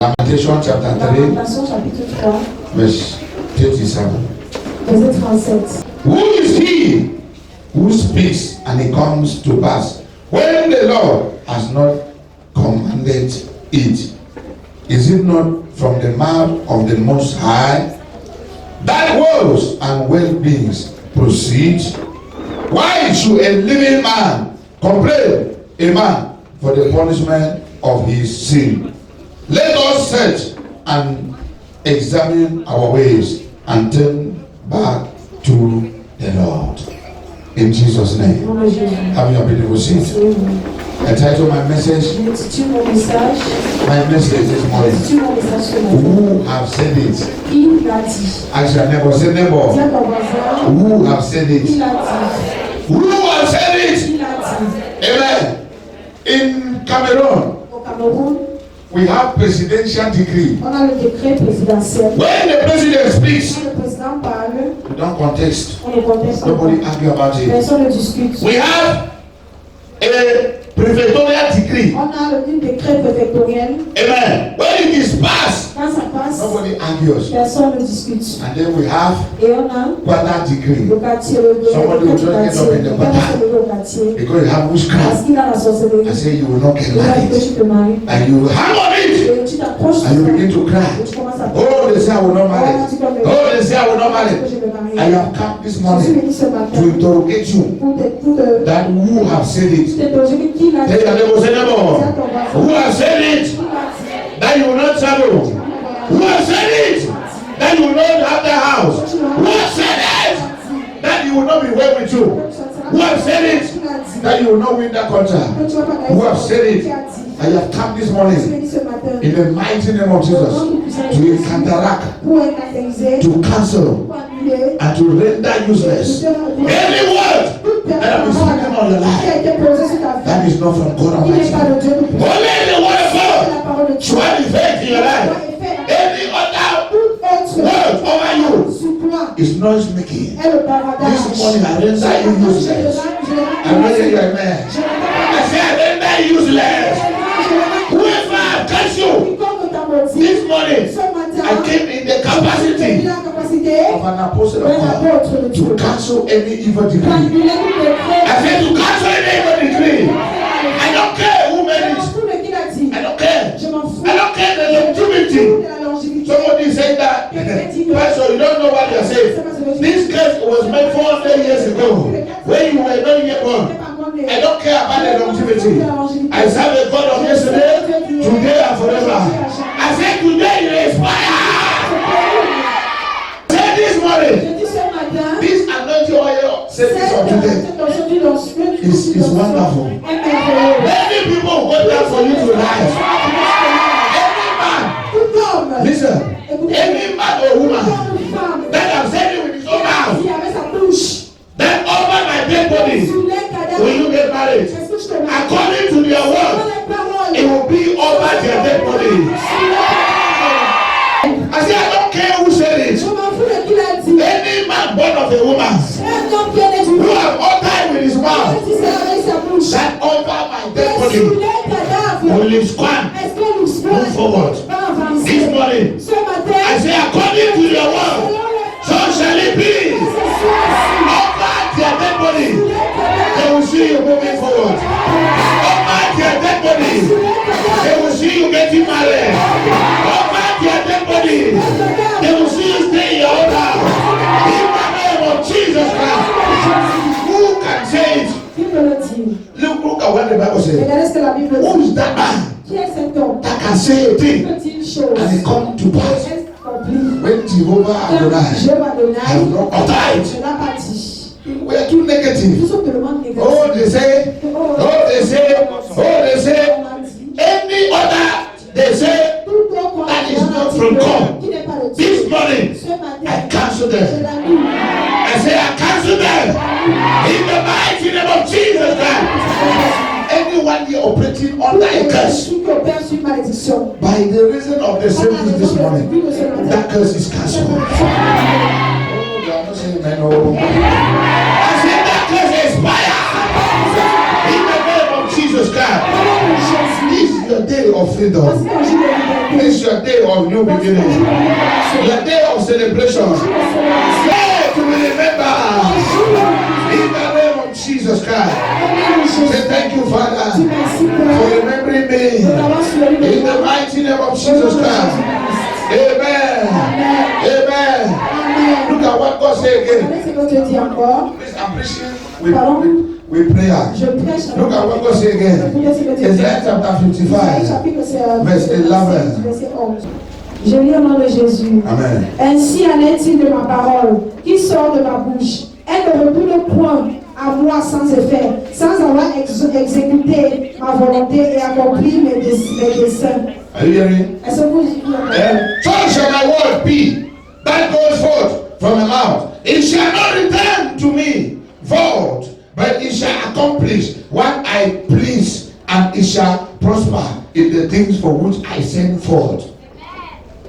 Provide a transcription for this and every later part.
Lamentation chapter 3, Lamentation chapitre 3, verse 37. verset 37. Who is he who speaks and it comes to pass when the Lord has not commanded it? Is it not from the mouth of the Most High that woes and well-beings proceed? Why should a living man complain a man for the punishment of his sin? Let us search and examine our ways and turn back to the Lord. In Jesus' name. Have your beautiful seat. I title my message. My message this morning. Who have said it? Ask your neighbor. Say neighbor. Who have said it? Who have said it? Amen. In Cameroon, we have presidential decree. On a le décret présidentiel. When the president speaks, Quand le président parle, we don't contest. on ne conteste pas. Nobody argue about it. Personne ne discute. We have a prefectorial decree. On a le décret préfectoriel. Amen. When it is passed, Quand ça passe, nobody argues. personne ne discute. And then we have Et on a quarter decree. le quartier, le Somebody will décret just get up in the quartier. quarter. Quelqu'un se lève au quartier. Because you have Parce witchcraft. qu'il a la sorcellerie. I say you will not get Il a dit que married. tu te maries. And you hang on it. Et tu t'approches de And you ça. begin to cry. Et tu commences à Oh, they say I will not marry. Oh, they say I will not marry. que je vais marier. I have come this Je suis morning venu ce to matin interrogate you pour te that who have said it. t'interroger qui l'a Tell dit. your neighbor, say neighbor, Dis à ton voisin. who have said it Qui l'a dit. that you will not travel? Who have said it that you will not have the house? Who have said it that you will not be well with you? Who have said it that you will not win that contract? Who have said it? I have come this morning in the mighty name of Jesus to counteract, to cancel, and to render useless any word that have been spoken on your life that is not from God Almighty. Only the word of God shall have effect in your life. Any other word over you is noise making. This morning I render you useless. I render you a man. I say I render you useless. Whoever curse you this morning, I came in the capacity of an apostle of God to cancel any evil decree. I said to cancel any evil decree. I don't care who made it. I don't care. I don't care the longevity. Somebody said that, Pastor, you don't know what you're saying. This case was made 400 years ago when you were not yet born. I don't care about the longevity. I serve a God of yesterday, today, and forever. I said today you expire. Say this morning, this anointing oil service of today is wonderful. Many people go there for you to rise. Any man, listen, any man or woman that have said it with his own mouth, that over my dead body, will you get married? According to their word, it will be over their dead body. I say, I don't care who said it. Any man born of a woman who have uttered with his mouth that over my dead body will live squan, move forward. This morning, I say, according to your word, so shall it be. Over their dead body, they will see you moving forward. Over their dead body, they will see you getting married. Over their dead body, they will see you stay in your own house. In the name of Jesus Christ. Who can say it? Look at what the Bible says. Who is that man that can say a thing and it come to pass? When Jehovah Adonai have not authority. We are too negative. Oh, they say, any other, they say, that is not from God. This morning, I cancel them. I say, I cancel them. In the mighty name of Jesus Christ. Anyone here operating under a curse, by the reason of the service this morning, that curse is cancelled. Oh, you are not saying amen. I said that curse expire. In the name of Jesus Christ. This is your day of freedom. This is your day of new beginning. Your day of celebration. Day to be remembered. In the name of Jesus Christ. Say thank you, Father, for remembering me. In the mighty name of Jesus Christ. Amen. Amen. Look at what God said again. Please, I'm preaching with prayer. Look at what God said again. Isaiah chapter 55, verse 11. Je lis au nom de Jésus. Amen. Ainsi en est-il de ma parole qui sort de ma bouche. Elle ne retourne point à moi sans effet, sans avoir exécuté ma volonté et accompli mes desseins. Are you hearing? Est-ce que vous So shall my word be that goes forth from my mouth. It shall not return to me void, but it shall accomplish what I please, and it shall prosper in the things for which I send forth.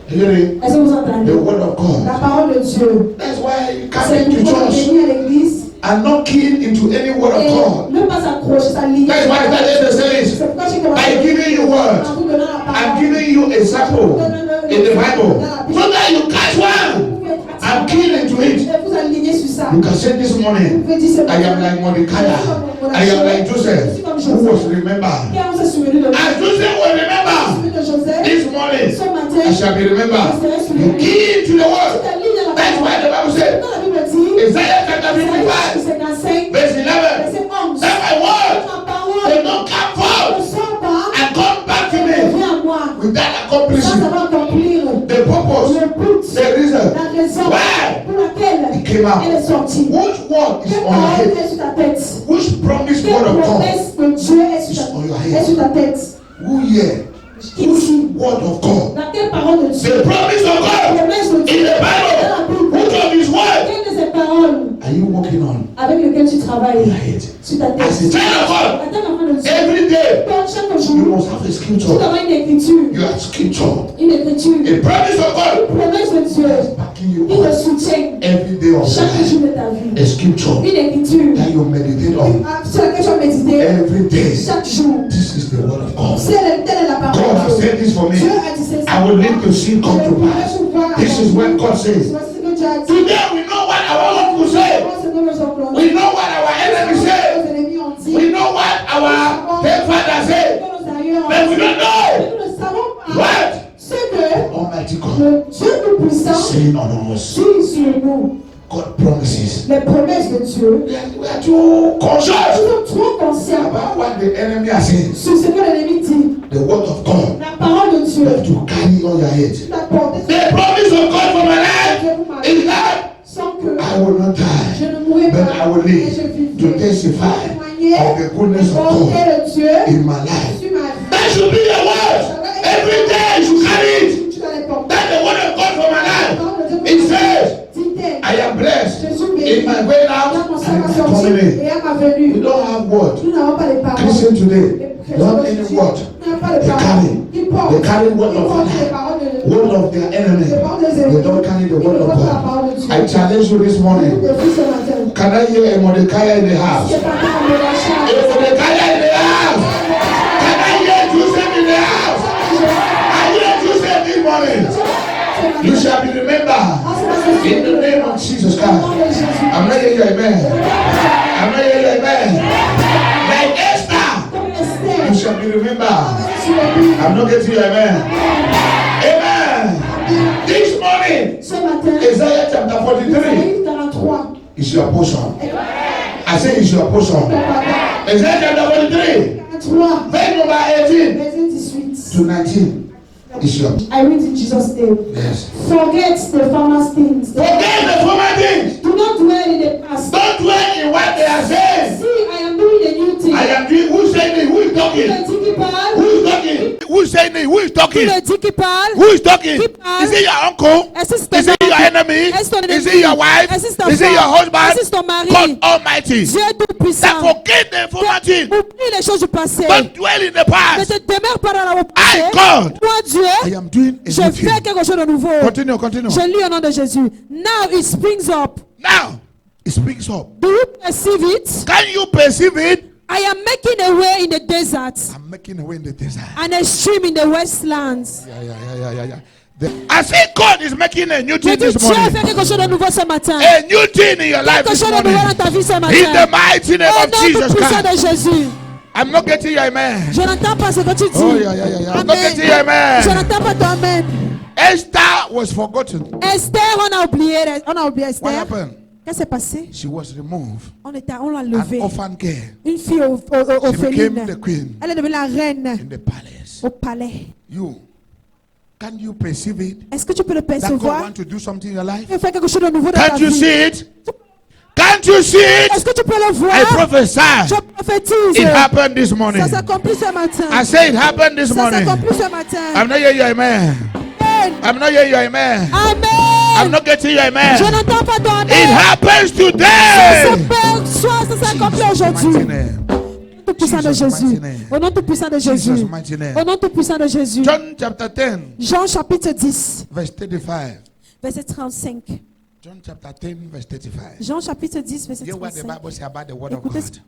Hearing Est-ce que vous entendez? the word of La God. parole de Dieu. That's why you C'est come into pourquoi church venir à l'église and not keen into any word of et God. ne pas s'accrocher sa ligne. That's why that is the service. C'est pourquoi j'ai commencé By giving you word, en vous donnant la I'm parole. giving you a sample in the Bible, so that you catch one. I'm keen into it. Et vous alignez sur ça. You can say this morning, Vous pouvez dire ce I am matin, like Mordecai. I am like Joseph, who was remembered. qui a se souvenu de As Joseph was remembered de Joseph. this morning, Ce matin, I shall be remembered. You key to the word. ta ligne de la That's why the Bible Dans said, la Bible dit, Isaiah chapter 55, 55, verse 11, verset 11. that my word Ma parole will not come ne forth sort pas and come back to et me revient à moi. without Sans accomplishing avoir accomplir the purpose, le but, the reason. la raison Why? pour laquelle It came out. elle est sortie. Which word is Quelle on your parole head? est sur ta tête? Which promised Quelle word of God? promesse de Dieu est It's on your head. est sur ta tête? Who here? Qui Which dit? word of God? Dans quelle parole de Dieu? The promise of God Promesse de in Dieu. the Bible. Which of His word Quelle de ces paroles are you working on? avec lesquelles tu On travailles your head. sur ta tête? As a child of God, En tant qu'enfant de Dieu, every day chaque you jour, must have a tu scripture. dois avoir une écriture. You have scripture. Une écriture. A promise of God Une promesse de Dieu backing you qui te up soutient every day of your chaque life. jour de ta vie. A scripture Une écriture that you meditate on sur laquelle tu vas méditer every day. chaque jour. This is the word of God. Telle est la parole God has de Dieu. said this for me. Dieu a dit ceci. I will live to see it come to pass. This is what God says. Voici ce que Dieu a dit. Today we know what our uncle said. Voici ce que nos oncles ont dit. We know what our enemy Voici ce said. que nos ennemis ont dit. We know what our grandfather Ce said. que nos aïeux ont But we dit. don't know Mais nous ne savons pas what ce que Almighty God le Dieu Tout-Puissant is saying on us. dit sur nous. God promises. Les promesses de Dieu. We are too Nous conscious sommes trop conscients about what the enemy has said. sur ce que l'ennemi dit. The word of God. La parole de Dieu. You have to carry on your head. Tu l'as porté sur The promise of God for my life is that sans que I will not je die, ne mourrai but pas. I will Mais je live vivrai. to testify Témoigner of the goodness of porter God le Dieu in my life. sur ma vie. That should be your word. Every day you should carry it. Tu dois les porter. That's the word of God for my La life. parole de Dieu It says, dit-elle, I am blessed je suis in béni my going out dans mon and sang in ma my sortie coming in. et à ma We venue. don't have word. Nous n'avons pas les paroles. Christian today, Les don't chrétiens any d'aujourd'hui word. n'ont pas les They paroles. carry. Ils portent. They carry word Ils of portent les God. paroles de Word of their enemy. les paroles des They ennemis. don't carry the Ils word ne of portent pas la God. parole de Dieu. I challenge you this morning. Nous devons ce matin. Can I hear a Mordecai in the house? C'est pas grave de la A charge. Mordecai in the house. Can I hear Joseph in the house? I hear Joseph this morning. You shall be remembered in the name of Jesus Christ. I'm not hearing you, amen. I'm not hearing you, amen. Like Esther, you shall be remembered. I'm not getting you, amen. Amen. This morning, Ce matin, Isaiah chapter 43 Isaïe 43. is your portion. I say it's your portion. Isaiah chapter 43, 43, verse number 18 verset 18. to 19 is your. I read in Jesus' name. Yes. Forget the former things. Forget the former things. Do not dwell in the past. Don't dwell in what they are saying. See, I am doing a new thing. I am doing. Who's saying it? Who is Qui talking? le dit qui parle? Who is talking? Who's saying it? Who is Qui talking? le dit qui parle? Who is talking? Qui parle? Is it your uncle? Est-ce que c'est ton Is it your oncle? enemy? Est-ce ton ennemi? Is it your wife? Est-ce que c'est ton Is it your frère? husband? Est-ce que c'est ton mari? God Almighty. Dieu That Tout-Puissant. forget the former things. Oublie les choses du passé. Don't dwell in the Ne past. te demeure pas dans le passé. I, God, Moi, I Dieu, am doing a je new fais thing. quelque chose de nouveau. Continue, continue. Je lis au nom de Jésus. Now it springs up. Now, it speaks up. Do you perceive it? Can you perceive it? I am making a way in the desert I'm making a way in the desert. and a stream in the wastelands. I see God is making a new Je thing dis, this Dieu fait morning. quelque chose de nouveau ce matin. A new thing in your life Quelque this chose de morning. nouveau dans ta vie ce In the matin. mighty name Au of nom Jesus puissant Christ. de Jésus. I'm not getting your amen. Je n'entends pas ce que tu dis. Oh, yeah. I'm not Amen. getting your Je amen. n'entends pas ton amen. Esther was forgotten. Esther, on a oublié What Esther. happened? Qu'est-ce qui s'est passé? She was removed. On l'a An levée. orphan girl Une fille She became the orpheline. queen Elle est devenue la reine in the palace. au palais. Can you perceive it? Est-ce que tu peux le That God percevoir? wants to do something in your life? Il fait quelque chose de nouveau dans ta Can't you vie. see it? Can't you see Est-ce it? que tu peux le I voir? prophesy. Je prophétise. It happened this morning. Ça s'accomplit ce matin. I say it happened this Ça morning. s'accomplit ce matin. I'm not hearing your amen. Amen. I'm not hearing your amen. I'm Amen. not getting your Je amen. n'entends pas ton It amen. happens Ça today. s'aperçoit, ça s'accomplit Jesus' mighty aujourd'hui. name. Au nom tout puissant de Jesus' Jésus. mighty name. Au nom tout puissant de Jesus' Jésus. mighty name. Au nom tout puissant de Jésus. John chapter 10, Jean chapitre 10, verse 35. verset 35. John chapter 10, verse 35. Jean chapitre 10, verset Hear what the 35. Bible says about the word of Écoutez ce God.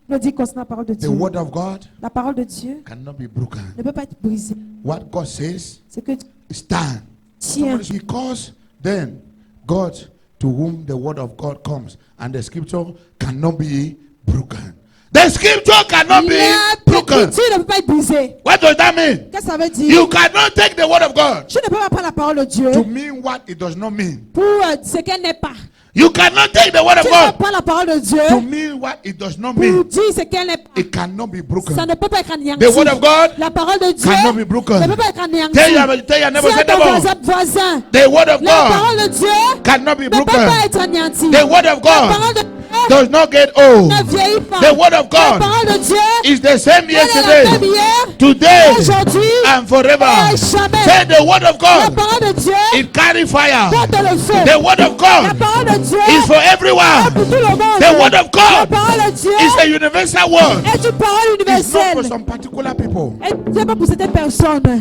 que le dit concernant la parole de The Dieu. word of God La parole de Dieu cannot be broken. ne peut pas être brisée. What God says, C'est que stand. tiens. Because then God, to whom the word of God comes, and the scripture cannot be broken. The scripture cannot be broken. L'écriture ne peut pas être brisée. What does that mean? Qu'est-ce que ça veut dire? You cannot take the word of God Je ne peux pas prendre la parole de Dieu to mean what it does not mean. pour ce qu'elle n'est pas. You cannot take the word Tu of ne peux pas God prendre la parole de Dieu to mean what it does not pour mean. dire ce qu'elle n'est pas. It cannot be Ça broken. ne peut pas être anéanti. The word of God La parole de Dieu cannot be broken. ne peut pas être anéanti. Tell your neighbor, Si say à ton neighbor, voisin, the word of la God parole de Dieu cannot be ne peut broken. pas être anéantie. The word of La God parole de Dieu does not get old. ne vieillit pas. The word of La God parole de Dieu is the same elle est la même yesterday, hier, today, aujourd'hui and forever. et jamais. Say the word of La God, parole de Dieu it carry fire. porte le feu. The word of La God parole de Dieu is for est everyone. pour tout le monde. The word of La God parole de Dieu is a universal word. est une parole It's not for universelle. some particular people. Et ce n'est pas pour certaines personnes. Ce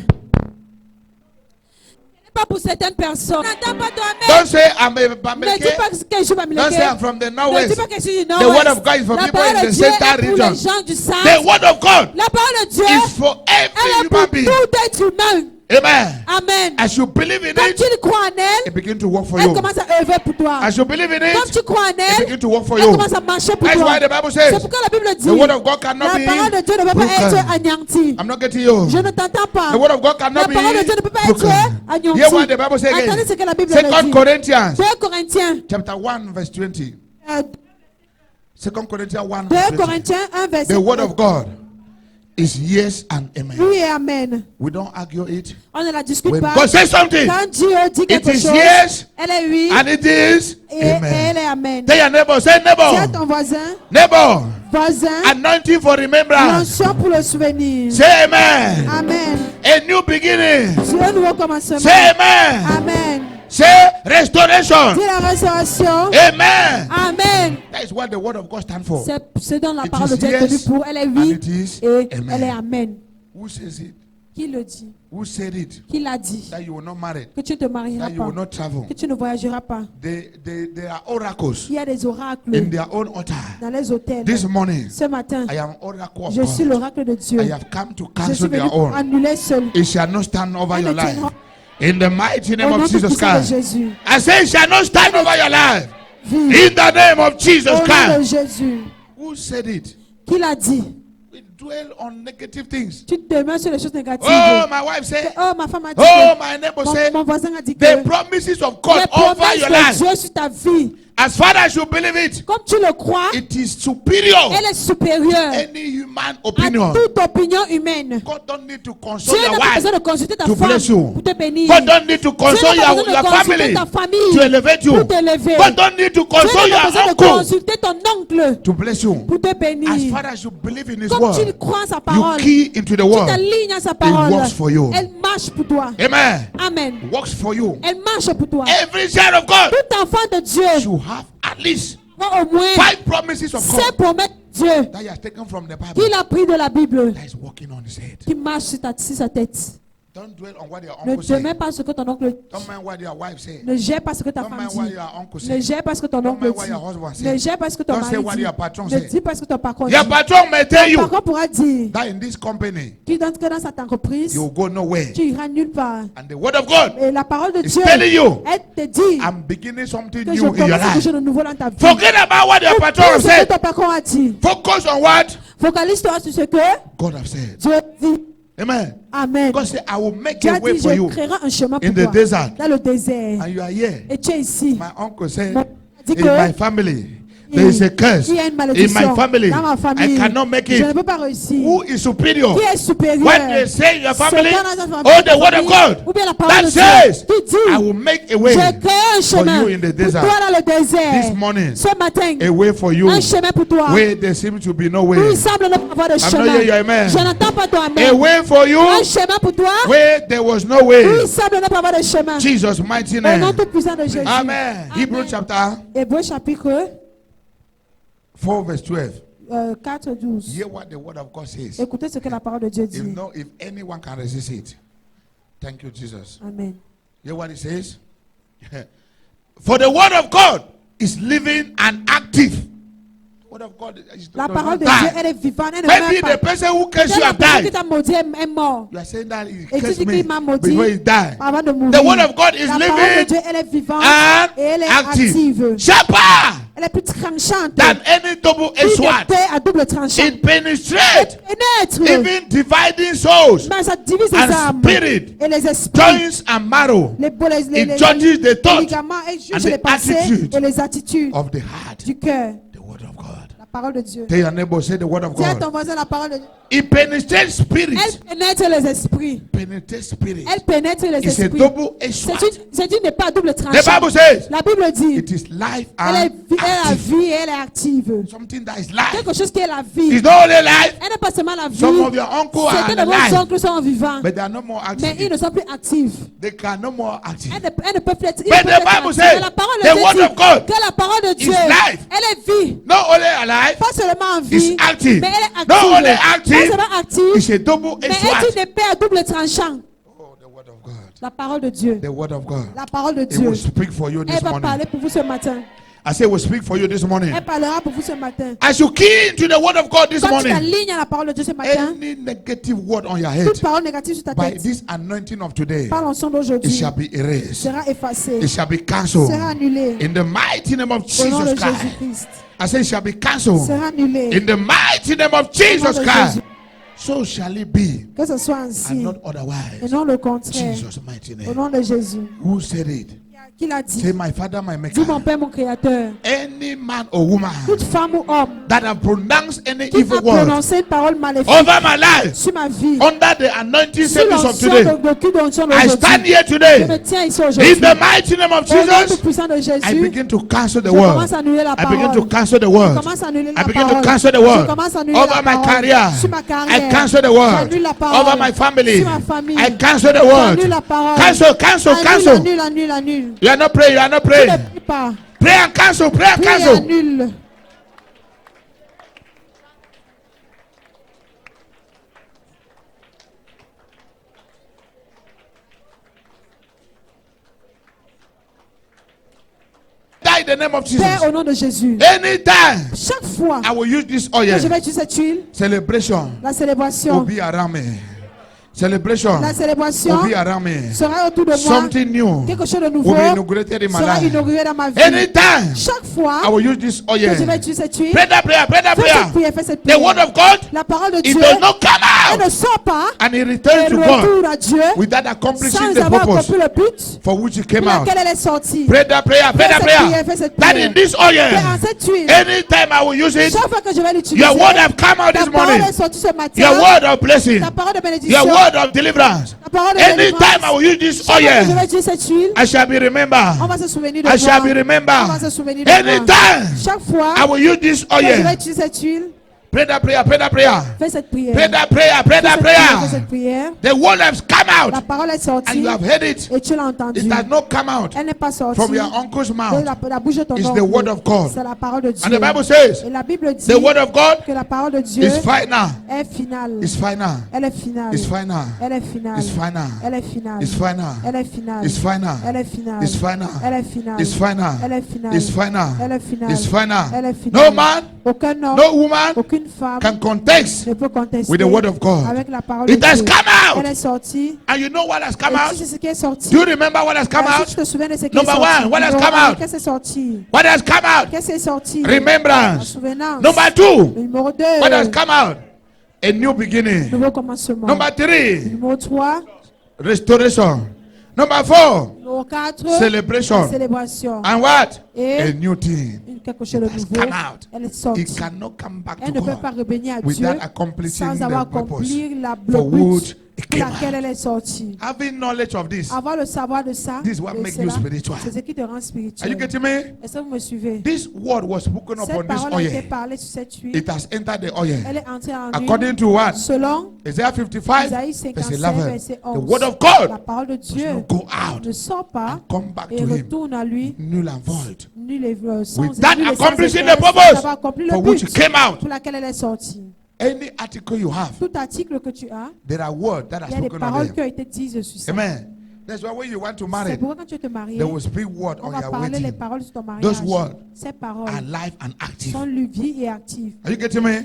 n'est pas pour certaines personnes. N'attends pas toi-même. Don't say I'm a Ne dis Bamileke. pas que je suis Don't say I'm Bamileke. from the Ne dis northwest. pas que je suis du The word of Nord-Ouest. God is for La people parole in de the Dieu central est pour les region. gens du centre. The word of God La parole de Dieu, is for elle every est pour human being. tout être humain. Amen. Amen. As you believe in Comme it, tu crois en elle, it begins to work for elle you. commence à œuvrer pour toi. As you believe in Comme it, tu crois en it elle, begins to work for elle you. commence à marcher pour That's toi. why the Bible C'est says pourquoi la Bible dit, the word of God cannot la parole de be Dieu ne peut pas être broken. anéantie. I'm not getting you. Je ne t'entends pas. The word of God cannot La parole de be Dieu ne peut pas être broken. anéantie. Hear what the Bible says Attendez ce again. que la Bible le 2 dit. Corinthians 2 Corinthiens, chapter 1 verse 20. 2 Corinthians 1 2 verse 20. Corinthiens 1 verset The word of God is yes and amen. oui et amen. We don't argue it. On ne la discute When pas. God says something, Quand Dieu dit it quelque is chose, yes elle est oui and it is et elle amen. est amen. Tell your neighbor, say Tiens neighbor, ton voisin, neighbor, voisin, anointing for remembrance. l'onction pour le souvenir. Say amen. Amen. A new beginning. Dieu, un nouveau commencement. Say amen. Amen. Say restoration. Dis la restauration. Amen. Amen. That is what the word of God stands for. C'est ce dont la It parole is de Dieu est yes tenue pour. Elle est and oui it is et amen. elle est amen. Who says it? Qui le dit? Who said it? Qui l'a dit? That you will not marry. Que tu ne te marieras That you pas. will not travel. Que tu ne voyageras pas. They are oracles Il y a des oracles in their own altar. dans les hôtels. This morning, Ce matin, I am oracle of je suis God. l'oracle de Dieu. I have come to Je suis cancel venu their pour own. annuler seul. It shall not stand over Elle your ne life. tiendra In the mighty name au nom of Jesus tout-puissant de Christ. Jésus. I say it shall not stand over your life. Vie. In the name of Jesus Au nom de Christ. Jésus. Who said it? Qui l'a dit? We dwell on negative things. Tu te demeures sur les choses négatives. Oh, my wife said. Oh, ma femme a dit Oh, que my neighbor mon said. voisin a dit que The promises of God les over promesses your de life. Dieu sur ta vie, As far as you believe it, comme tu le crois, it is superior. elle est supérieure Any human à opinion. toute opinion humaine. God don't need to Dieu console n'a your pas wife besoin de consulter ta to femme bless you. pour te bénir. God don't need to Dieu console n'a pas your besoin de consulter family ta famille to elevate you. pour t'élever. God don't need to Dieu console n'a pas besoin your de uncle consulter ton oncle to bless you. pour te bénir. As far as you believe in His Comme tu word, crois en sa you parole, key into the tu word. t'alignes à sa parole. works for you. Elle marche pour toi. Amen. Amen. Works for you. Elle marche pour toi. Every child of God Tout enfant de Dieu should have at least a au moins 5 promises of ces God promesses de Dieu that He has taken from the Bible qu'il a pris de la Bible, that is working on His head. qui marche sur sa tête. Don't dwell on what your Ne uncle said. demeure pas ce que ton oncle Don't mind what your wife said. ne gère pas ce que ta Don't femme mind what dit. your uncle Ne said. gère pas ce que ton Don't oncle mind what your husband dit. Ne said. gère pas ce que ton Don't say mari what dit. your patron Ne said. dis pas ce que ton patron dit. Your patron may tell Ton you patron pourra dire that in this company que dans cette entreprise, you will go nowhere. tu iras nulle part. And the word of God Et la parole de is Dieu, telling you, elle te dit I'm beginning something que je new in your commence quelque life. chose de nouveau dans ta vie. Forget about what your patron Oublie ce que said. ton patron a dit. Focus on what Focalise-toi sur ce que God has said. Dieu dit. Amen. Amen. God said, I will make Dieu a a way dit, for je you créerai un chemin in pour the toi desert. dans le désert. And you are here. Et tu es ici. My uncle said, Mon dit in que my family, there is a curse. il y a une In malédiction my family, dans ma famille. I cannot make Je ne it. peux pas réussir. Who is superior? Qui est supérieur? When they say your family, C'est dans notre or the famille, word of God, ou bien la parole that de Dieu says, qui dit, I will make a way je crée un for chemin you in the pour desert. toi dans le désert. This morning, Ce matin, a way for you un chemin pour toi. where there seems to be no Où way. il semble ne pas avoir de I'm not chemin. hearing your amen. Je n'entends pas ton A amen. way for you Un chemin pour toi. where there was no Où way. il semble ne pas avoir de chemin. Jesus' mighty Au nom name. tout puissant de Jésus. Amen. Hebrews chapter Hébreux chapitre 4 verse 12. 4, 12. Hear what the word of God says. Écoutez ce que la parole de Dieu dit. If anyone can resist it. Thank you, Jesus. Amen. Hear what it says? For the word of God is living and active. Word of God is La does parole not de Dieu, die. elle est vivante, elle ne Maybe meurt the pas. person who cursed C'est you la have personne qui died. t'a maudit est mort. You are saying that he Et tu cursed dis me qu'il m'a maudit before he died. avant de mourir. The word of God is La parole de living Dieu, elle est vivante and et elle est active. active. Sharper Elle est plus tranchante. than any double-edged Plus sword. d'épée à double tranchant. It penetrates, Pénètre. even dividing souls Mais ça divise les and âmes spirit, et les esprits. joints and marrow. Les It judges the les thought ligaments et juge and les the pensées attitude et les attitudes of the heart. du cœur. The word of God. La parole de Dieu. Tell your neighbor, say the word of Dis à ton God. voisin la parole de Dieu. It penetrates spirit. Elle pénètre les esprits. Penetrates spirit. Elle pénètre les It's a esprits. double-edged sword. C'est une épée à double The tranchant. Bible says La Bible dit, it is life elle and a active. vie et elle est active. Something that is life. Quelque chose qui est la vie. It's not only life. Elle n'est pas seulement la vie. Some of your uncles are Certains de vos alive, oncles sont vivants, but they are no more mais ils active. ne sont plus actifs. They can no more active. Elles ne peuvent plus être. ils But ne peuvent the être Bible actifs. says Mais la parole the de word Dieu of God dit que la parole de Dieu, life. elle est vie. Not only alive, Pas seulement en it's vie, active. mais elle est Not only active. Pas active, seulement active, it's a mais double-edged elle est sword. une épée à double tranchant. Oh, the word of God. La parole de Dieu. The word of God. La parole de It Dieu. will speak for you this Elle va morning. parler pour vous ce matin. I say, it will speak for you this morning. Elle parlera pour vous ce matin. As you key into the word of God this Quand tu morning, t'alignes à la parole de Dieu ce matin, any negative word on your head, toute parole négative sur ta by tête, this anointing of today, par l'onction it d'aujourd'hui, shall be erased. sera effacée, It shall be cancelled. sera annulée. In the mighty name of Au nom de Jesus Christ. Jésus-Christ, I say it shall be cancelled. sera annulée. In the mighty name of Au nom Jesus de Christ. Jésus. So shall it be, Que ce soit and ainsi, not et otherwise. non le contraire. Jesus' mighty Au name. nom de Jésus. Who said it? Qui l'a dit? Say, my Father, my Dis mon Maker. Père, mon Créateur. Any man or woman Toute femme ou homme that have pronounced any qui evil a word prononcé une parole maléfique over my life sur ma vie, under the anointing sur service of l'onction today, de l'onction I stand d'aujourd'hui, here je me today. tiens ici In aujourd'hui. the mighty name of Au nom tout Jesus, puissant de I Jésus, begin to cancel the je word. commence à annuler la I begin to parole. cancel the Je word. commence à annuler I la begin to parole. cancel the Je word commence à annuler over la my parole. career. Sur ma I carrière. cancel the word J'annule la parole. over my family. Sur ma famille. I cancel the J'annule word. la parole. Cancel, cancel, Annule, cancel. annule, annule, annule. You are not praying. You are not Tu praying. ne pries pas. Pray and cancel. Pray and Prie et cancel. annule. Die in the name of Jesus. Père, au nom de Jésus. Anytime Chaque fois I will use this que oil, je vais utiliser cette huile, celebration la will célébration, be around me. Celebration la célébration will be around me. sera autour de moi. Something new Quelque chose de nouveau will be inaugurated in my sera life. inauguré dans ma vie. Anytime Chaque fois I will use this que je vais oil. utiliser cette huile, Pray that prayer. Pray that fais cette prayer. prière, fais cette The prière. word of God, La parole de it Dieu, does not come elle ne out sort pas and it et returns to God retourne à Dieu without accomplishing sans the avoir purpose accompli le but for which it pour came out. laquelle elle est sortie. Pray that prayer. Pray Fais that cette prayer. prière, fais cette That prière. in this Fais en oil, cette huile, anytime I will use it, chaque fois que je vais l'utiliser, your word have come out ta this parole morning. est sortie ce matin, Your word of blessing. ta parole de bénédiction, Your word of deliverance. ta parole de Anytime délivrance. I will use this Chaque fois que je vais oil, utiliser cette huile, I shall be on remembered. va se souvenir de I shall moi. be remembered. On va se souvenir de moi. Anytime Chaque fois I will use this que je vais oil, utiliser cette huile, Pray that prayer. Pray that prayer. Fais cette prière. Pray that prayer. Pray Fais that cette prayer. prière. The word has come La out parole est and sortie you have heard it. et tu l'as entendue. It has not come out Elle n'est pas sortie from your uncle's de mouth. la bouche de ton It's oncle. the word of God. C'est la parole de Dieu. And the Bible says Et la Bible dit the word of God que la parole de Dieu is final. est finale. It's final. Elle est finale. It's final. Elle est finale. It's final. Elle est finale. It's final. Elle est finale. It's final. Elle est finale. It's final. Elle est finale. It's final. Elle est finale. It's final. Elle est finale. It's final. Elle est finale. No man, Aucun homme, no woman aucune femme can contest ne peut contester with the word of God. avec la parole It de has Dieu. come Elle out. est sortie. And you know what has come Et out? tu sais ce qui est sorti. Do you remember what has come Si out? tu te souviens de ce qui Number est sorti. one, what has Numéro come un, out? qu'est-ce qui est sorti? What has come out? Qu'est-ce qui est sorti? La Remembrance. souvenance. Number two, Numéro 2. what has come out? A new beginning. Nouveau commencement. Number three, Numéro 3. restoration. Number four, Numéro 4. celebration. Célébration. And what? Et A new thing. quelque chose de It has nouveau. come out. Elle est sortie. It cannot come back to Elle ne peut pas God revenir à Dieu without accomplishing sans avoir the purpose accompli le for which but it pour came laquelle out. elle est sortie. Having knowledge of this, Avoir le savoir de ça, this is what de makes you cela, spiritual. c'est ce qui te rend Are you spirituel. getting me? Est-ce que vous me suivez? This word was spoken upon Cette this parole a été oil. parlée sur cette huile. It has entered the oil. Elle est entrée en According huile. to what? Selon Isaiah 55, Isaïe verse 55, 11. verset The 11. word of La God parole de does Dieu not go out ne sort pas and come back et to him retourne à lui null and void. nul et sans Without nul et sans accomplishing effet, the sans purpose avoir accompli for le which but it came out. pour laquelle elle est sortie. Any article you have, Tout article que tu as, there are words that are il y a des spoken on paroles qui ont them. été dites sur ça. Amen. That's why when you want to marry, C'est pourquoi quand tu te maries, there will speak word on on va your parler les wedding. paroles sur ton mariage. Those words Ces paroles are live and active. sont vie et actives. Are you getting me?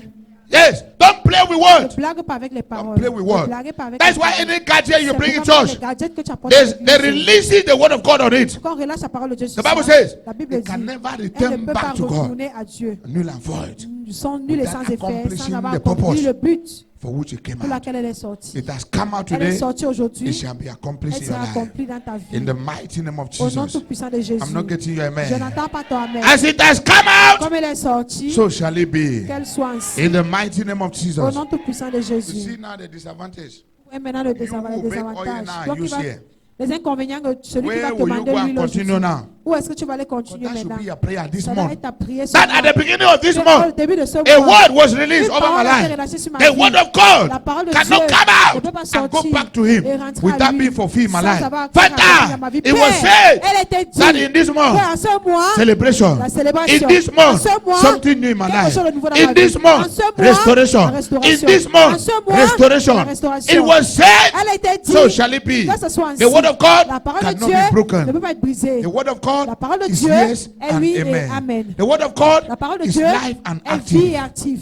Yes. Don't play with Ne words. blague pas avec les paroles. play with Ne words. blague pas avec That's les why paroles. any gadget you C'est bring in pourquoi church, les gadgets que tu apportes à they l'église, releases the word of God on it. quand on relâche la parole de Dieu sur The Bible ça, says la Bible it dit, can never elle ne return peut pas back to God retourner à Dieu null and void sans nul et Without sans effet, sans accomplishing avoir the accompli purpose. le but for which it came pour out. laquelle elle est sortie. It has come out Elle est today. sortie It aujourd'hui, shall be elle accomplished in your sera life. accomplie dans ta In vie. the mighty name of Au nom Jesus. tout-puissant de Jésus. I'm not getting you, Je amen. n'entends pas ton amen. As it has come out, Comme elle est sortie, so shall it be. qu'elle soit ainsi. In the mighty name of Au Jesus. nom tout-puissant de You Jésus. see now the disadvantage. Et maintenant le You who bake oil désavantage. now, Donc, il use va- here. les inconvénients que celui qui Where va will you demander go and l'huile continue aujourd'hui. now? Où est-ce que tu vas aller But continuer that should maintenant? be your prayer this Ça doit month. être ta prière ce That mois. at the beginning of this Que month, au début de ce a mois, word was released une over my parole a été life. relâchée sur ma The vie. word of La God parole de cannot Dieu come ne out peut pas and go sortir back to him et rentrer à without lui being fulfilled in my sans life. avoir été accompli dans ma vie. Father, it was Père, said elle était dit that in this que month, en ce mois, celebration. la célébration. In this En month, ce mois, something new in my quelque life. chose de nouveau dans In ma this vie. month, En ce mois, restoration. la In restauration. this En month, ce mois, restoration. la restauration. It was said, Elle était dit so shall it be. que ce soit ainsi. The word of God La parole de cannot Dieu be broken. ne peut pas être brisée. The word of God La parole de is Dieu yes est and oui et amen. amen. The word of God La parole de is Dieu life and est vie et active. active.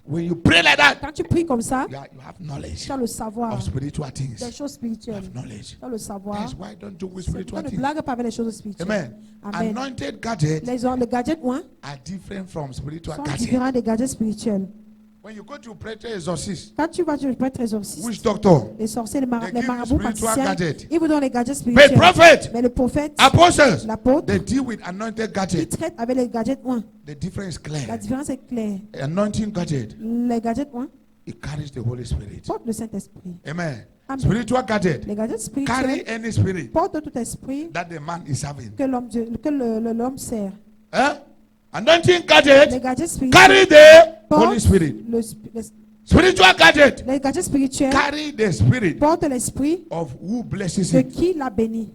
When you pray like that, Quand tu pries comme ça, you have knowledge tu as le savoir of spiritual des things. choses You spirituelles. have knowledge. Tu as le savoir. That's why don't joke with Tu spiritual ne things. blague pas avec les choses spirituelles. Amen. Amen. Anointed gadgets Les gadgets are different from spiritual sont gadgets. différents des gadgets spirituels. When you go to pray to exorcist, Quand tu vas chez le prêtre exorciste, which doctor? les sorciers, They les give you marabouts spiritual praticiens, gadgets. ils vous donnent les gadgets But spirituels. prophet, Mais le prophète, apostles, l'apôtre, they deal with anointed il gadgets. traite avec les gadgets moins. The difference is La clear. différence est claire. Anointing gadget, Les gadgets moins it carries the Holy Spirit. portent le Saint-Esprit. Amen. Amen. Spiritual gadget Les gadgets carry spirituels any spirit portent tout esprit that the man is having. que l'homme sert. Eh? Anointing Les gadget gadgets spirituels carry the portent Holy Spirit. le- Spiritual gadget les gadgets spirituels carry the spirit portent l'esprit of who blesses de him. qui l'a béni.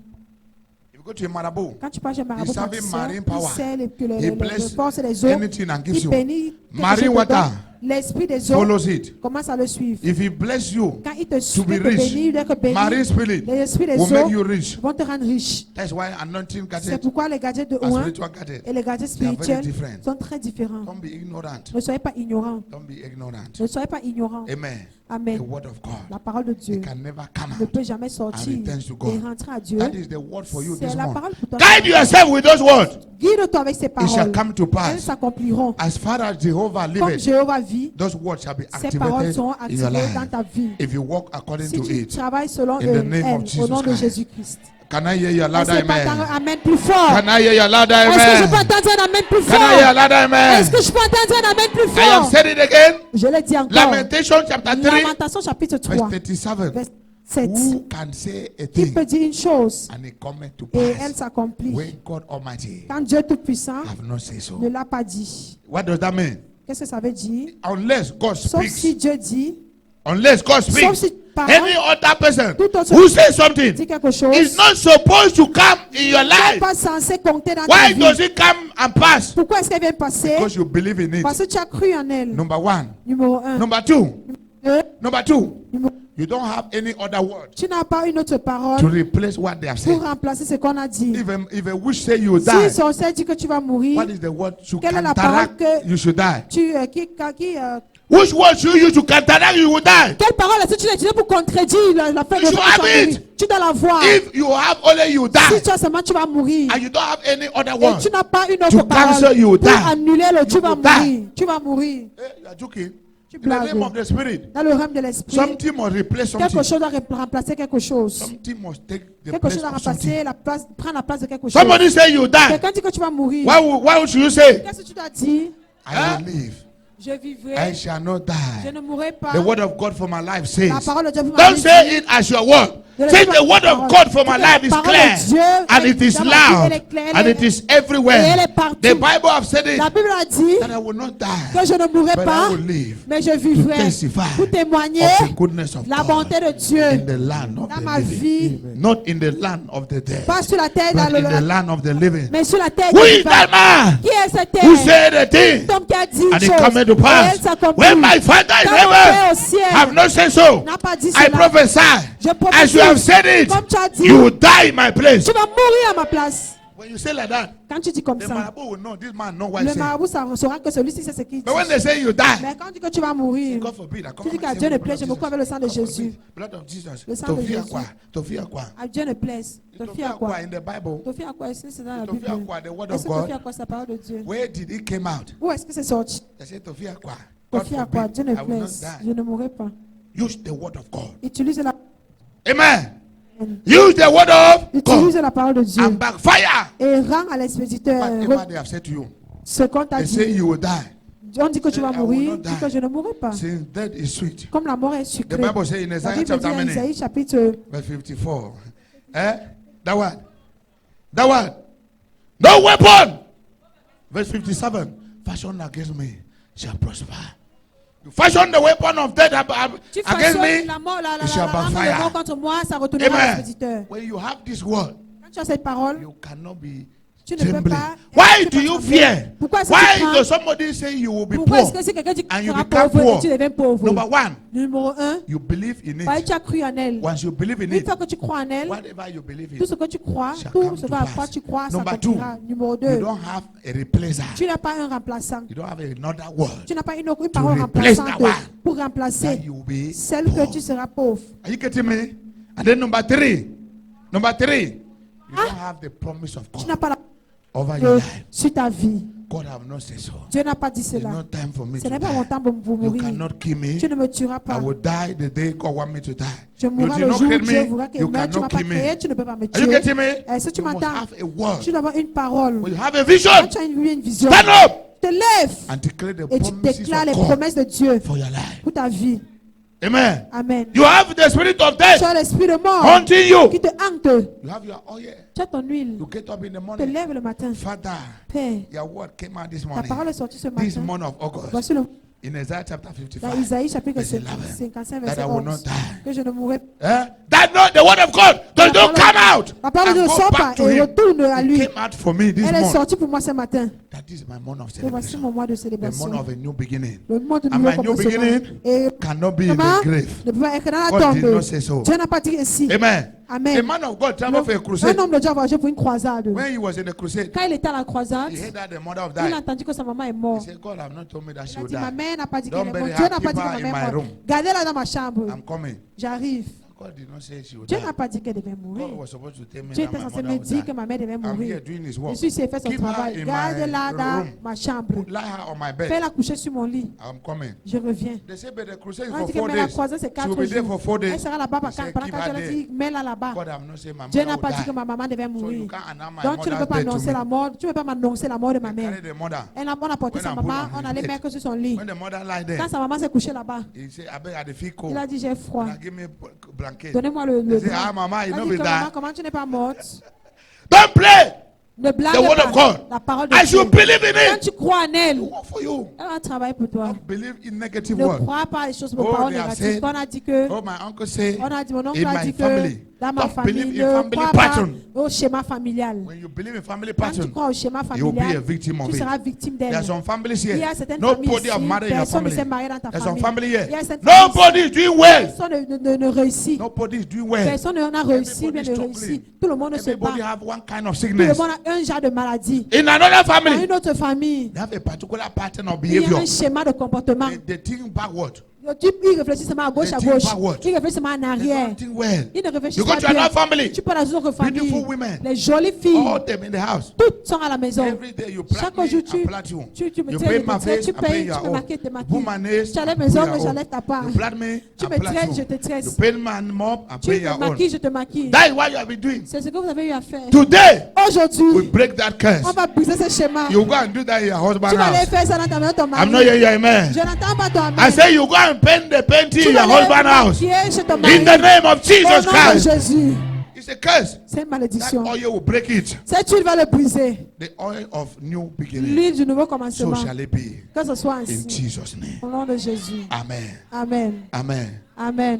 If you go to a marabout, Quand tu parles chez Marabout He's having praticien, marine il power. sait que He les bless forces des eaux, anything and gives il you. bénit quelque Marine chose water. dedans. L'esprit des eaux Follows it. commence à le suivre. If he bless you, Quand il te to suit, be te rich, bénit, dès que béni, marine spirit les esprits des will make eaux you rich. vont te rendre riche. That's why anointing C'est gadget pourquoi les gadgets de and Ouen spiritual gadget. et les gadgets They are very spirituels different. sont très différents. Don't be ignorant. Ne soyez pas ignorants. Don't be ignorant. Ne soyez pas ignorants. Amen. The Amen. word of God. La parole de Dieu It can never come ne out. peut jamais sortir and returns to God. et rentrer à Dieu. That is the word for you this C'est la month. parole pour toi. Guide yourself with those words. Guide-toi avec ces It shall paroles. come to Elles pass. s'accompliront. As far as Jehovah Comme liveth, Jéhovah vit, those words shall be ces paroles activated seront in your activées dans life. ta vie. If you walk according Si to tu it. travailles selon In the name of au Jesus nom de Christ. Jésus-Christ. Can I hear your louder Est-ce que pas entendre amen? amen plus fort? Can I hear your louder Est-ce que je peux amen? entendre un amen plus Can I hear your fort? louder amen? Est-ce que je peux entendre un amen plus I have fort? said it again. Je l'ai dit encore. Lamentation chapter 3, Lamentation chapitre verse 3, 37. verset 7. Who can say a Qui thing peut dire une chose and it cometh to et elle pass s'accomplit? when God Almighty Quand Dieu Tout-Puissant have not said so? ne l'a pas dit. What does that mean? Qu'est-ce que ça veut dire? Unless God Sauf si speaks. Dieu dit, Unless God sauf speaks. si parole Any other person Tout autre who dit says something quelque chose, is not supposed to come in your n'est life. pas censé compter dans ta Why vie. does it come and pass? Pourquoi est-ce qu'elle vient passer? Because you believe in it. Parce que tu as cru en elle. Number one. Numéro 1. Number two. Number two. Numéro- You don't have any other word Tu n'as pas une autre to parole replace what they have said. pour remplacer ce qu'on a dit. If a witch say you Si die, le sorcier dit que tu vas mourir, what is the word to quelle est la parole counteract que you should die? Which Which word should you use to counteract you will die? quelle parole est-ce que tu as utilisée pour contredire la fin de You ton have it. mourir? Tu dois la voir. If you have only you die, Si tu as seulement, tu vas mourir. and you don't have any other Et word, tu n'as pas une To autre cancel, parole you pour die. annuler le tu vas will die. mourir. Tu vas mourir. you are joking. Tu In the blagues. name of the Spirit, Dans le règne de l'esprit, something must replace quelque something. chose doit remplacer quelque chose. Something must take the Quelque place chose doit of something. remplacer la place, prendre la place de quelque chose. Somebody say you die. Quelqu'un dit que tu vas mourir. Why should you say, Qu'est-ce que tu dois dire? I will live, Je vivrai. I shall not Je die? ne mourrai pas. The word of God for my life La says, parole de Dieu pour ma don't vie say dit, it as your word. Ne le Say dis pas the word comme of parole. God for my Dis que life la is parole de clear Dieu and est it is dans ma vie, elle loud est claire, and it is everywhere. et elle est partout. The Bible have said it La Bible a dit that I will not die, que je ne mourrai but pas, I will live mais je to vivrai testify pour témoigner of the goodness of la bonté God de Dieu in the land of dans the ma living, vie, not in the land of the dead, pas sur la terre, but dans in the le land of the living. mais sur la terre Who des is vivants. that man Qui est cet who homme? said a thing Cet homme qui a dit une and it chose cometh to et pass? elle s'accomplit. When my Father in Quand mon Père au heaven ciel have not said so, n'a pas dit I cela, prophesy je as you have prophétise, said it, comme tu as dit, you will die in my place. tu vas mourir à ma place. When you say like that, Quand tu dis comme the ça, marabout will know this man know what he le said. marabout saura que celui-ci c'est ce qu'il dit. But when they say you die, Mais quand tu dis que tu vas mourir, God forbid, I tu come dis and qu'à say, Dieu ne blood plaise, of je me couvre avec le sang de Jesus. Jésus. Blood of Jesus. Le sang de Tofia Jésus. quoi? Tofia quoi? À Dieu ne plaise. Te fie à Tofia quoi? quoi in the Bible? Te fie à quoi? Est-ce que c'est dans la Tofia Bible? quoi? The word Est-ce of que te fie à God. quoi? C'est la parole de Dieu. Where did it came out? Où est-ce que c'est sorti? They say Tofia quoi? Te God fie à quoi? forbid, Dieu ne I will not plaise. Je die. ne mourrai pas. Use the word of God. Utilise la, Amen. Use the word of utilise God la parole de Dieu and backfire. et rends à l'expéditeur Whatever they have said to you, ce qu'on t'a they say dit. you will die. On dit que tu vas I will mourir, not dis die. que je ne mourrai pas. Since death is sweet. Comme la mort est The sucrée. Bible says in La Isaiah Bible dit chapter en many, Isaïe chapitre verse 54. That one. That one. No weapon. Verse 57. Fashion against me shall prosper. You fashion the weapon of death tu against façonnes me, la mort, it shall l'arme de mort backfire. contre moi, ça retournera à Amen. l'expéditeur. When you have this word, Quand tu as cette parole, you cannot be tu ne peux trembling. pas. Why tu do peux you trembler. fear? Pourquoi est-ce que tu Why crains? does somebody say you will be Pourquoi est-ce poor que si quelqu'un dit que and tu you seras become pauvre et poor? tu deviens pauvre? Number one, Numéro 1, you believe in parce que it. tu as cru en elle. Once you believe in Une it, fois que tu crois en elle, whatever you believe tout in, ce que tu crois, shall tout come ce to à quoi pass. tu crois, Number s'accomplira. Numéro you 2, don't have a replacer. tu n'as pas un remplaçant. You don't have another word. Tu n'as pas une parole replace remplaçante that one. pour That remplacer you will be celle poor. que tu seras pauvre. Are you getting me? And then number three, you don't have the promise of Tu God n'as pas la over your parole life. sur ta vie. God have not said so. Dieu n'a pas dit It's cela. not time for me Ce to n'est pas mon die. temps pour You mourir. cannot kill me. Tu ne me tueras I pas. will die the day God want me to die. Je You mourrai did le not jour où create Dieu me. voudra que You tu m'as cannot pas kill créé, me. tu ne peux pas me Are you getting tuer. me? Est-ce que tu You must m'entends? have a word. Tu dois avoir une parole. When you have a Quand vision, tu as une vision, stand up te lève and declare the et tu promises déclares les of God promesses de Dieu for your life. pour ta vie. Amen. Amen. You have the spirit of Tu as death l'esprit de mort haunting you. qui te hante. You have your oil. Tu as ton huile. You get up in the Te morning. lève le matin. Father, Père, your word came out this ta morning. parole est sortie ce This matin. month of August. Voici le In Isaiah chapter dans 55. Isaïe chapitre verse 11, 55 that verset I will 11. not die. Que je ne mourrai pas. That not the word of God does La not come parole- out La parole and de Dieu ne go sort pas back to et him. retourne à It lui. came out for me this Elle est month. sortie pour moi ce matin. That is my month of Et voici celebration. mon mois de The month célébration. of a new beginning. Le mois de And nouveau my new commencement. beginning Et cannot be in comment the grave. ne peut pas être dans la God did tombe. not say so. Dieu n'a pas dit ainsi. Amen. Amen. A man of God traveled for a crusade. Un homme de Dieu a voyagé pour une croisade. When he was in the crusade, Quand il était à la croisade, he heard that the mother of il a died. entendu que sa maman est He morte. said, God have not told me that she Il a will dit, ma die. mère n'a pas dit Don't qu'elle est bury morte. her, Dieu n'a pas keep dit que her ma in mère my est morte. room. Gardez-la dans ma chambre. I'm coming. J'arrive. God did not say she would Dieu die. n'a pas dit qu'elle devait God mourir. was supposed to tell me Dieu that était my censé mother me would dire die. que ma mère devait I'm here mourir. doing his work. Je suis ici, fait son Keep her travail. in Garde-la my dans room. ma chambre. Lie her on my bed. Fais-la coucher sur mon lit. I'm coming. Je reviens. They say, but the crusade is On for dit que 4 mais la days. croisade c'est She 4 will be there jours. for 4 days. Elle sera là-bas He said, pendant keep 4 jours. her Elle a there. dit, mets-la là-bas. God have not said my Dieu mother n'a will pas dit que die. ma maman devait So you mourir. can't announce my Donc tu ne peux mother's pas death to annoncer me. la mort. Tu ne peux pas m'annoncer la mort de ma mère. Carry the mother. On a porté When sa I put maman, on on his a les bed. mettre sur son lit. When the mother lie there, Quand sa maman s'est couchée là-bas, he said, I beg I feel cold. il a dit j'ai froid. Now give me blanket. Donnez-moi le He said, drap. ah, mama, you Elle know dit be que that. maman, comment tu n'es pas morte? Don't play Ne blague the word pas of God. la parole de As Dieu. you believe in Quand it, tu crois en elle, it will work for you. elle va travailler pour toi. Don't believe in negative Ne word. crois pas les choses, Oh, aux paroles they have négatives. said, Quand on a dit que, oh, my uncle say, on a dit, mon oncle in a my dit que, family. dans ma Don't famille, believe in ne family crois pas pattern. au schéma familial. When you believe in family Quand tu pattern, crois au schéma you will be a familial, victim of tu it. seras victime There are d'elle. some families Il y here. a certaines familles Nobody ici, have married in your personne ne family. s'est marié dans ta There's some famille. family here. Il y a certaines familles Nobody is doing well. personne ne réussit. Nobody is doing well. Personne n'a réussi, bien Everybody is ne struggling. réussit. Tout le monde se bat. Everybody have one kind of Tout le sickness. monde a un genre de maladie. In another Dans family, une autre famille, they have a particular pattern of il y a behavior. un schéma de comportement. They think backward. Il réfléchit seulement à gauche, They à think gauche. backward. Il réfléchit seulement en They arrière. don't think well. Il ne réfléchit You go pas to bien. another family. Tu peux dans une autre famille. Beautiful women. Les jolies filles, All them in the house. toutes sont à la maison. Every day you plat Chaque me, jour, I plat you. tu me You traites, paint my face, tu I paint payes, your tu me own. maquilles, tu You maquilles. put my nails, Tu I enlèves put mes your ongles, own. j'enlève ta part. You plat me, Tu I me plat traites, je you. te tresse. You paint my mop, I Tu paint me your own. maquilles, je te maquille. That is what you have been doing. C'est ce que vous avez eu à faire. Today, we Aujourd'hui, break that curse. on va briser ce schéma. You go and do that in your Tu husband's vas aller house. faire ça dans ta maison, ton mari. I'm not hearing you, amen. Je n'entends pas ton amen. I say you go and paint the painting Tu in vas your aller husband's house. maquiller chez ton mari. In the name of Au Jesus nom de Christ. Jésus. It's a curse. C'est une That malédiction. oil will break it. Cette huile va le briser. The oil of new beginning. L'huile du nouveau So commencement. shall it be. Que ce soit In ainsi. Jesus' name. Au nom de Jésus. Amen. Amen. Amen. Amen.